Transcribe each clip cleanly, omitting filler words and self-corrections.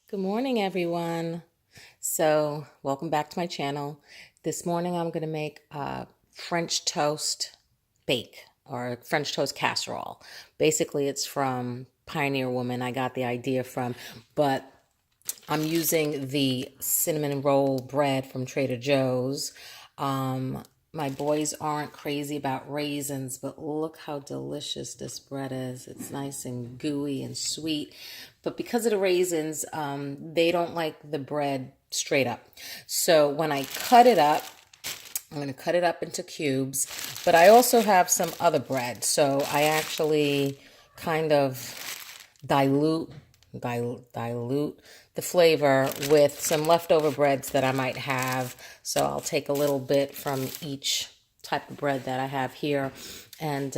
Good morning, everyone. Welcome back to my channel. This morning, I'm going to make a French toast bake or French toast casserole. Basically, it's from Pioneer Woman. I got the idea from, but I'm using the cinnamon roll bread from Trader Joe's. My boys aren't crazy about raisins, but look how delicious this bread is. It's nice and gooey and sweet. But because of the raisins, they don't like the bread straight up. So when I cut it up, I'm going to cut it up into cubes. But I also have some other bread. So I actually kind of dilute the flavor with some leftover breads that I might have. So I'll take a little bit from each type of bread that I have here and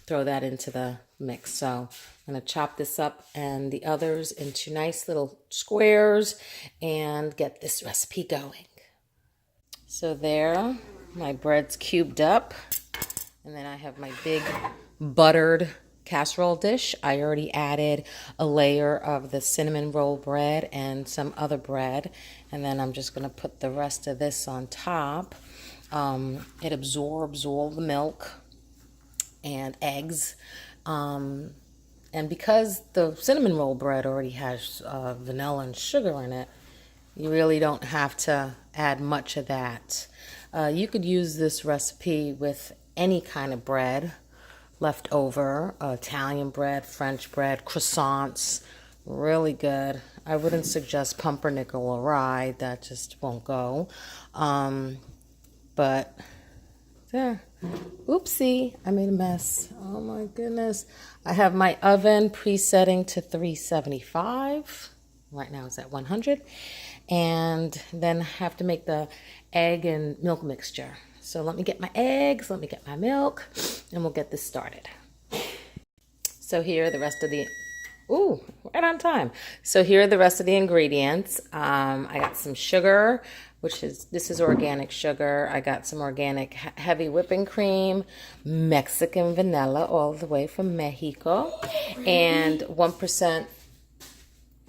throw that into the mix. So I'm going to chop this up and the others into nice little squares and get this recipe going. So there, my bread's cubed up, and then I have my big buttered casserole dish. I already added a layer of the cinnamon roll bread and some other bread, and then I'm just going to put the rest of this on top. It absorbs all the milk and eggs, and because the cinnamon roll bread already has vanilla and sugar in it, you really don't have to add much of that. You could use this recipe with any kind of bread left over, Italian bread, French bread, croissants, really good. I wouldn't suggest pumpernickel or rye, that just won't go. But there, oopsie, I made a mess. Oh my goodness. I have my oven presetting to 375. Right now it's at 100. And then I have to make the egg and milk mixture. So let me get my eggs, let me get my milk, and we'll get this started. So here are the rest of the, ooh, right on time. So here are the rest of the ingredients. I got some sugar, this is organic sugar. I got some organic heavy whipping cream, Mexican vanilla all the way from Mexico, and 1%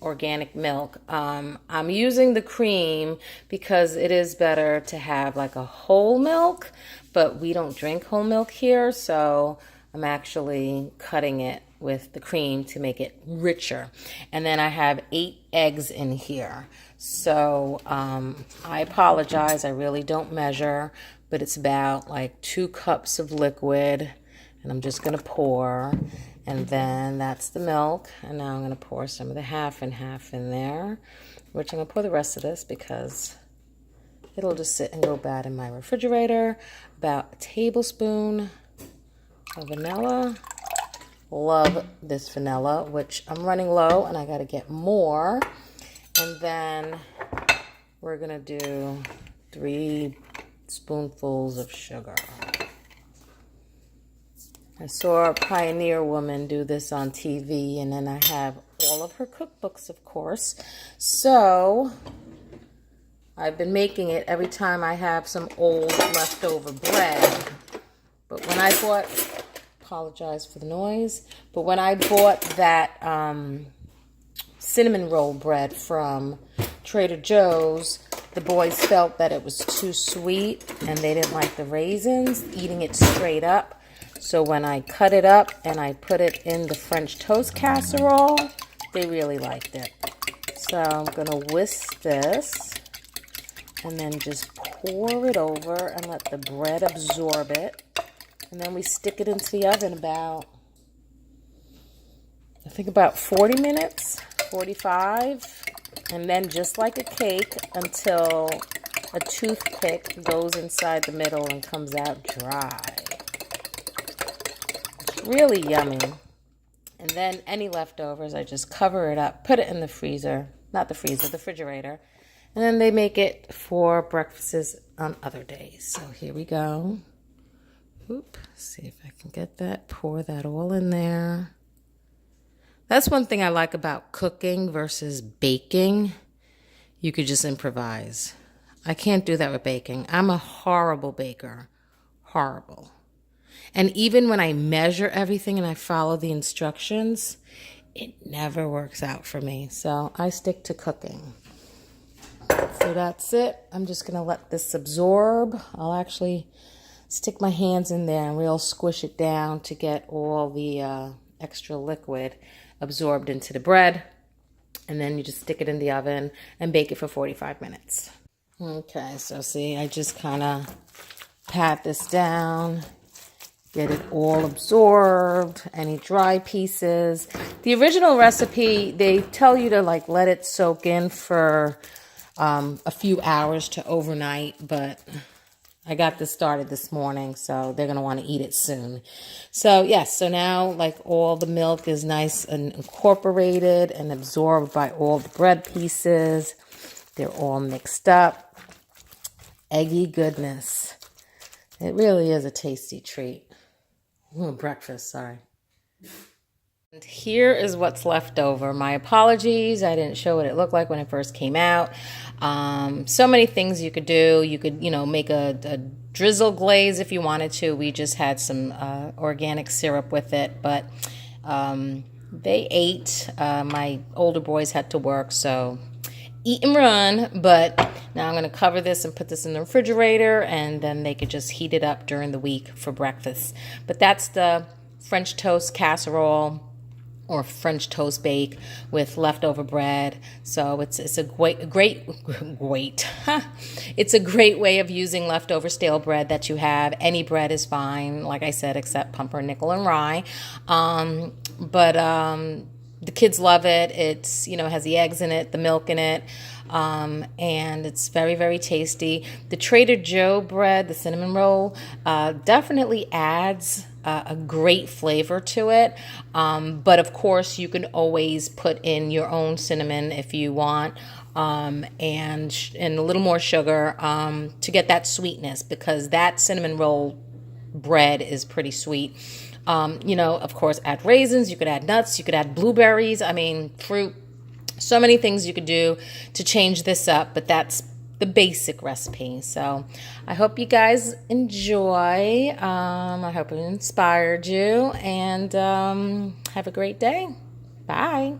organic milk. I'm using the cream because it is better to have like a whole milk, but we don't drink whole milk here, so I'm actually cutting it with the cream to make it richer. And then I have 8 eggs in here. So I apologize, I really don't measure, but it's about like 2 cups of liquid, and I'm just gonna pour. And then that's the milk. And now I'm going to pour some of the half and half in there, which I'm going to pour the rest of this because it'll just sit and go bad in my refrigerator. About a tablespoon of vanilla. Love this vanilla, which I'm running low and I got to get more. And then we're going to do 3 spoonfuls of sugar. I saw a Pioneer Woman do this on TV, and then I have all of her cookbooks, of course. So I've been making it every time I have some old leftover bread. But when I bought, apologize for the noise, but when I bought that cinnamon roll bread from Trader Joe's, the boys felt that it was too sweet and they didn't like the raisins, eating it straight up. So when I cut it up and I put it in the French toast casserole, they really liked it. So I'm going to whisk this and then just pour it over and let the bread absorb it. And then we stick it into the oven about 40 minutes, 45. And then just like a cake until a toothpick goes inside the middle and comes out dry. Really yummy. And then any leftovers, I just cover it up, put it in the freezer, not the freezer, the refrigerator. And then they make it for breakfasts on other days. So here we go. Oop, see if I can get that, pour that all in there. That's one thing I like about cooking versus baking. You could just improvise. I can't do that with baking. I'm a horrible baker. Horrible. And even when I measure everything and I follow the instructions, it never works out for me. So I stick to cooking. So that's it. I'm just going to let this absorb. I'll actually stick my hands in there and real squish it down to get all the extra liquid absorbed into the bread. And then you just stick it in the oven and bake it for 45 minutes. Okay, so see, I just kind of pat this down, get it all absorbed, any dry pieces. The original recipe, they tell you to like let it soak in for a few hours to overnight, but I got this started this morning, so they're going to want to eat it soon. So yes, so now like all the milk is nice and incorporated and absorbed by all the bread pieces. They're all mixed up. Eggy goodness. It really is a tasty treat. Ooh, breakfast, sorry. And here is what's left over. My apologies. I didn't show what it looked like when it first came out. So many things you could do. You could, make a drizzle glaze if you wanted to. We just had some organic syrup with it, but they ate. My older boys had to work, so eat and run. But now I'm going to cover this and put this in the refrigerator, and then they could just heat it up during the week for breakfast. But that's the French toast casserole or French toast bake with leftover bread. So it's a great it's a great way of using leftover stale bread that you have. Any bread is fine, like I said, except pumpernickel and rye. The kids love it. It's, has the eggs in it, the milk in it, and it's very, very tasty. The Trader Joe bread, the cinnamon roll, definitely adds a great flavor to it. But of course, you can always put in your own cinnamon if you want, and a little more sugar to get that sweetness, because that cinnamon roll bread is pretty sweet. Of course, add raisins, you could add nuts, you could add blueberries, fruit, so many things you could do to change this up, but that's the basic recipe. So I hope you guys enjoy. I hope it inspired you, and have a great day. Bye.